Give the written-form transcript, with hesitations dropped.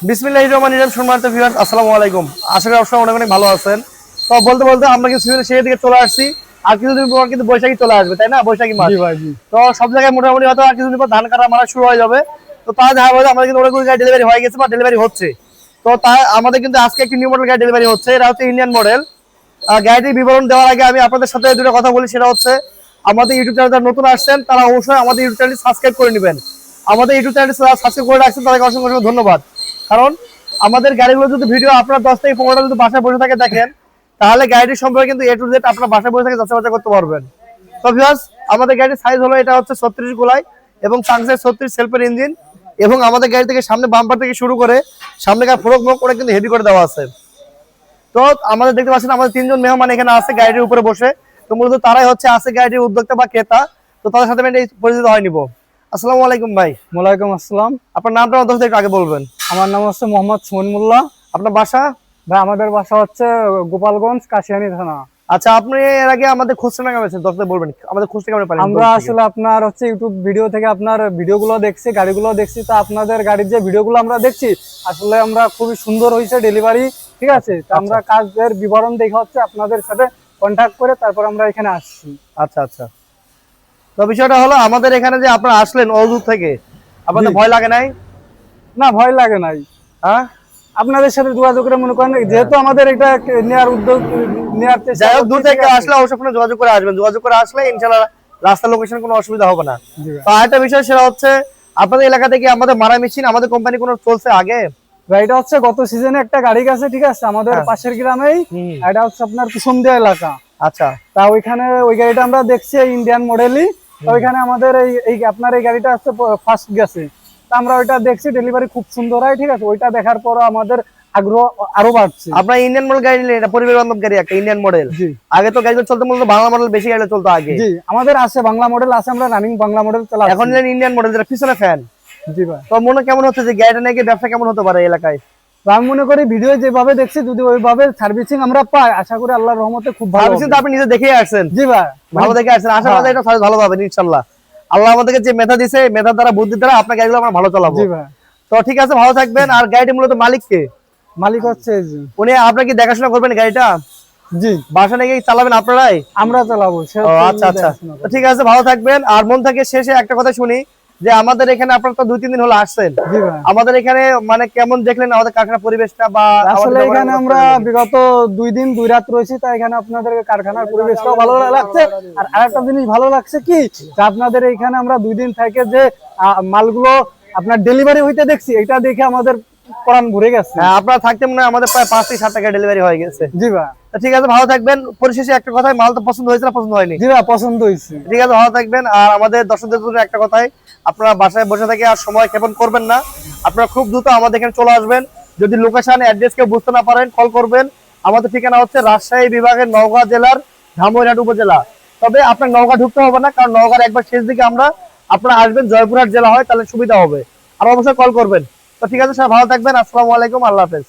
বিসমিল্লাহির রহমানির রহিম। সম্মানিত ভিউয়ার্স, আসসালামু আলাইকুম। আশা করি আপনারা অনেক অনেক ভালো আছেন। তো বলতে বলতে আমরা কিন্তু সেই দিকে চলে আসছি। আর কিছুদিন পর কিন্তু বৈশাখী চলে আসবে, তাই না? বৈশাখী মাস। জি ভাই, জি। তো সব জায়গায় মোটামুটি হয়তো আর কিছুদিন পর ধান কাটা মারা শুরু হয়ে যাবে। তো তার দেখা যাবে আমাদের কিন্তু অনেকগুলো গাড়ি ডেলিভারি হয়ে গেছে বা ডেলিভারি হচ্ছে। তো আমাদের কিন্তু আজকে একটি নিউ মডেল গাড়ি ডেলিভারি হচ্ছে। এটা হচ্ছে ইন্ডিয়ান মডেল। গাড়িটির বিবরণ দেওয়ার আগে আমি আপনাদের সাথে দুটো কথা বলি। সেটা হচ্ছে, আমাদের ইউটিউব চ্যানেল যারা নতুন আসছেন তারা অবশ্যই আমাদের ইউটিউব চ্যানেলটি সাবস্ক্রাইব করে নেবেন। আমাদের ইউটিউব চ্যানেলটি সাবস্ক্রাইব করে রাখছেন, তাদেরকে অসংখ্য অসংখ্য ধন্যবাদ। কারণ আমাদের গাড়িগুলো যদি ভিডিও আপনার 10 থেকে 15টা যদি বাসায় বসে থাকে দেখেন, তাহলে গাড়িটির সম্পর্কে কিন্তু A to Z আপনার বাসায় বসে থেকে যাচাই করতে পারবেন। তো ভিউয়ার্স, আমাদের গাড়ির সাইজ হলো, এটা হচ্ছে 36 গোলাই এবং চাংসের 36 সেলফের ইঞ্জিন। এবং আমাদের গাড়ি থেকে সামনে বাম্পার থেকে শুরু করে সামনেকার ফোরক মুখ করে কিন্তু হেভি করে দেওয়া আছে। তো আমাদের দেখতে পাচ্ছেন আমাদের 3জন মেহমান এখানে আছে গাড়ির উপরে বসে। তো মূলত তারাই হচ্ছে আছে গাড়ির উদ্যোক্তা বা ক্রেতা। তো তাদের সাথে আমি পরিচিত হয়ে নিব। আসসালামু আলাইকুম ভাই। ওয়ালাইকুম আসসালাম। আপনার নামটা আমাদের একটু আগে বলবেন। আমার নাম হচ্ছে মোহাম্মদ সুমন মোল্লা। আপনার বাসা? ভাই, আমাদের বাসা হচ্ছে গোপালগঞ্জ, কাশিয়ানী থানা। আচ্ছা, আপনি এর আগে আমাদের খোঁজটা কেমন আছে দর্শকদের বলবেন, আমাদের খোঁজটা কেমন পারেন? আমরা আসলে আপনার হচ্ছে ইউটিউব ভিডিও থেকে আপনার ভিডিওগুলো দেখছি, গাড়িগুলো দেখছি। তো আপনাদের গাড়ির যে ভিডিওগুলো আমরা দেখছি, আসলে আমরা খুবই সুন্দর হয়েছে ডেলিভারি, ঠিক আছে। তো আমরা কাজের বিবরণ দেখে হচ্ছে আপনাদের সাথে কন্ট্যাক্ট করে তারপর আমরা এখানে আসছি। আচ্ছা আচ্ছা। তো বিষয়টা হলো, আমাদের এখানে যে আপনারা আসলেন অদূর থেকে, আপনাদের ভয় লাগে নাই? না, ভয় লাগে নাই। হ্যাঁ, আপনাদের সাথে যোগাযোগ করে মনে করেন, যেহেতু আমাদের এটা নেওয়ার উদ্যোগ নেওয়ার চেষ্টা, যাই হোক দূর থেকে আসলে অবশ্যই ফোনে যোগাযোগ করে আসবেন। যোগাযোগ করে আসলে ইনশাআল্লাহ রাস্তা লোকেশন কোনো অসুবিধা হবে না। তো আরেকটা বিষয় সেটা হচ্ছে, আপনাদের এলাকা থেকে আমাদের মারা মেশিন আমাদের কোম্পানি কোনো চলছে আগে? গাড়িটা হচ্ছে গত সিজনে একটা গাড়ি গেছে, ঠিক আছে, আমাদের পাশের গ্রামেই। এটা হচ্ছে আপনার কুসুমদিয়া এলাকা। আচ্ছা। তা ওইখানে ওই গাড়িটা আমরা দেখছি ইন্ডিয়ান মডেলই। তো ওইখানে আমাদের এই আপনার এই গাড়িটা হচ্ছে ফার্স্ট গেছে। তা আমরা ওইটা দেখছি, ডেলিভারি খুব সুন্দর হয়, ঠিক আছে। ওইটা দেখার পর আমাদের আগ্রহ আরো বাড়ছে। আপনার ইন্ডিয়ান মডেল গাড়ি নিলেন, এটা পরিবার বান্ধব গাড়ি, একটা ইন্ডিয়ান মডেল। জি। আগে তো গাড়িটা চলতে মূলত বাংলা মডেল বেশি গাড়ি চলতো আগে। জি, আমাদের আছে বাংলা মডেল আছে, আমরা রানিং বাংলা মডেল চালাচ্ছি। এখন নিলেন ইন্ডিয়ান মডেল, যেটা পিছনে ফ্যান। জি ভাই। তো মনে কেমন হচ্ছে যে গাড়িটা নিয়ে ব্যবসা কেমন হতে পারে এলাকায়? আমি মনে করি ভিডিও যেভাবে দেখছি, যদি ওইভাবে সার্ভিসিং আমরা পাই, আশা করি আল্লাহর রহমতে খুব ভালো সার্ভিসিং তো আপনি নিজে দেখেই আসছেন। জি ভাই, ভালো দেখে আসছেন, আশা করা যায় এটা ভালো পাবেন ইনশাআল্লাহ। আল্লাহ আমাদেরকে যে মেধা দিয়েছে, মেধার দ্বারা বুদ্ধির দ্বারা আপনার গাড়িগুলো আমরা ভালো চালাবো। জি ভাই। তো ঠিক আছে, ভালো থাকবেন। আর গাড়িটি মূলত মালিক কে? মালিক হচ্ছে উনি আপনাকে দেখাশোনা করবেন গাড়িটা? জি। বাসা নিয়ে চালাবেন আপনারাই? আমরা চালাবো। আচ্ছা আচ্ছা, তো ঠিক আছে, ভালো থাকবেন। আর মন থেকে শেষে একটা কথা শুনি, যে আমাদের এখানে আপনারা তো 2-3 দিন হলো আসছেন, আমাদের এখানে মানে কেমন দেখলেন আমাদের কারখানার পরিবেশটা? বা আসলে এখানে আমরা বিগত 2 দিন 2 রাত রয়েছি, তাই এখানে আপনাদের কারখানার পরিবেশটাও ভালো লাগছে। আর আরেকটা জিনিস ভালো লাগছে কি, যে আপনাদের এখানে আমরা 2 দিন থেকে যে মালগুলো আপনার ডেলিভারি হইতে দেখছি, এটা দেখে আমাদের প্রাণ ভরে গেছে। হ্যাঁ, আপনারা থাকতে মনে হয় আমাদের প্রায় 5 থেকে 7 টাকা ডেলিভারি হয়ে গেছে। জি ভাই। ঠিক আছে, ভালো থাকবেন। পরিশেষে একটা কথাই, মাল তো পছন্দ হয়েছে না পছন্দ হয়নি? জি ভাই, পছন্দ হয়েছে। ঠিক আছে, ভালো থাকবেন। আর আমাদের দর্শকদের জন্য একটা কথাই, আপনারা বাসায় বসে থেকে আর সময় ক্ষেপণ করবেন না। আপনারা খুব দ্রুত আমাদের এখানে চলে আসবেন। যদি লোকেশন অ্যাড্রেস কেউ বুঝতে না পারেন, কল করবেন। আমাদের ঠিকানা হচ্ছে রাজশাহী বিভাগের নওগাঁ জেলার ধামইরহাট উপজেলা। তবে আপনার নওগাঁ ঢুকতে হবে না, কারণ নওগাঁর একবার শেষ দিকে আমরা, আপনারা আসবেন জয়পুরহাট জেলা হয়, তাহলে সুবিধা হবে। আর অবশ্যই কল করবেন। তো ঠিক আছে স্যার, ভালো থাকবেন। আসসালামু আলাইকুম, আল্লাহ হাফেজ।